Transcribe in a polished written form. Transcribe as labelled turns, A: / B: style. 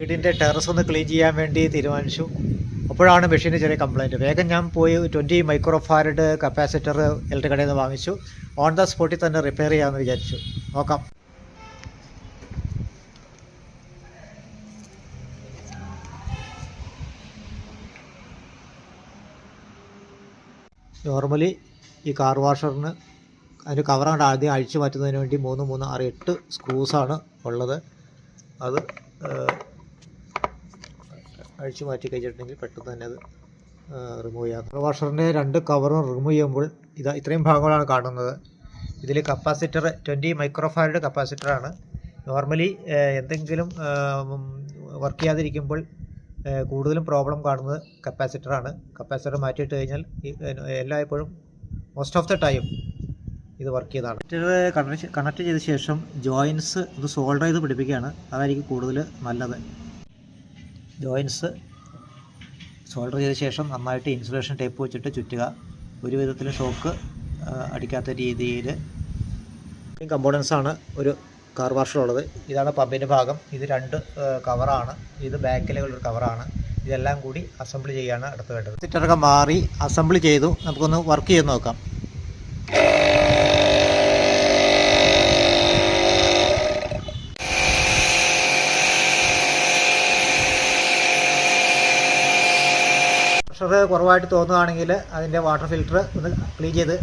A: വീടിൻ്റെ ടെറസ് ഒന്ന് ക്ലീൻ ചെയ്യാൻ വേണ്ടി തീരുമാനിച്ചു. അപ്പോഴാണ് മെഷീന് ചെറിയ കംപ്ലയിൻറ്റ്. വേഗം ഞാൻ പോയി 20 മൈക്രോ ഫാരഡ് കപ്പാസിറ്റർ ഇലക്ട്രിക് കടയിൽ നിന്ന് വാങ്ങിച്ചു. ഓൺ ദ സ്പോട്ടിൽ തന്നെ റിപ്പയർ ചെയ്യാമെന്ന് വിചാരിച്ചു. നോക്കാം. നോർമലി ഈ കാർ വാഷറിന് അതിൻ്റെ കവറാണ് ആദ്യം അഴിച്ചു മാറ്റുന്നതിന് വേണ്ടി 3, 6, 8 സ്ക്രൂസാണ് ഉള്ളത്. അത് അഴിച്ചു മാറ്റി കഴിഞ്ഞിട്ടുണ്ടെങ്കിൽ പെട്ടെന്ന് തന്നെ അത് റിമൂവ് ചെയ്യാം. കാർ വാഷറിൻ്റെ 2 കവറും റിമൂവ് ചെയ്യുമ്പോൾ ഇത്രയും ഭാഗങ്ങളാണ് കാണുന്നത്. ഇതിൽ കപ്പാസിറ്റർ 20 മൈക്രോ ഫാരഡ് കപ്പാസിറ്ററാണ്. നോർമലി എന്തെങ്കിലും വർക്ക് ചെയ്യാതിരിക്കുമ്പോൾ കൂടുതലും പ്രോബ്ലം കാണുന്നത് കപ്പാസിറ്ററാണ്. കപ്പാസിറ്റർ മാറ്റിയിട്ട് കഴിഞ്ഞാൽ എല്ലായ്പ്പോഴും മോസ്റ്റ് ഓഫ് ദ ടൈം ഇത് വർക്ക് ചെയ്തതാണ്. കണക്ട് ചെയ്ത ശേഷം ജോയിൻസ് ഇത് സോൾഡർ ചെയ്ത് പിടിപ്പിക്കുകയാണ്. അതായിരിക്കും കൂടുതൽ നല്ലത്. ജോയിൻസ് സോൾഡർ ചെയ്ത ശേഷം നന്നായിട്ട് ഇൻസുലേഷൻ ടേപ്പ് വെച്ചിട്ട് ചുറ്റുക. ഒരു വിധത്തിലും ഷോക്ക് അടിക്കാത്ത രീതിയിൽ കമ്പോണൻസാണ് ഒരു കാർ വാഷറുള്ളത്. ഇതാണ് പമ്പിൻ്റെ ഭാഗം. ഇത് 2 കവറാണ്. ഇത് ബാക്കിലുള്ളൊരു കവറാണ്. ഇതെല്ലാം കൂടി അസംബിൾ ചെയ്യാണ് അടുത്ത് വേണ്ടത്. സിറ്ററൊക്കെ മാറി അസംബിൾ ചെയ്തു. നമുക്കൊന്ന് വർക്ക് ചെയ്ത് നോക്കാം. പ്രഷർ കുറവായിട്ട് തോന്നുകയാണെങ്കിൽ അതിൻ്റെ വാട്ടർ ഫിൽറ്റർ ഒന്ന് ക്ലീൻ ചെയ്ത്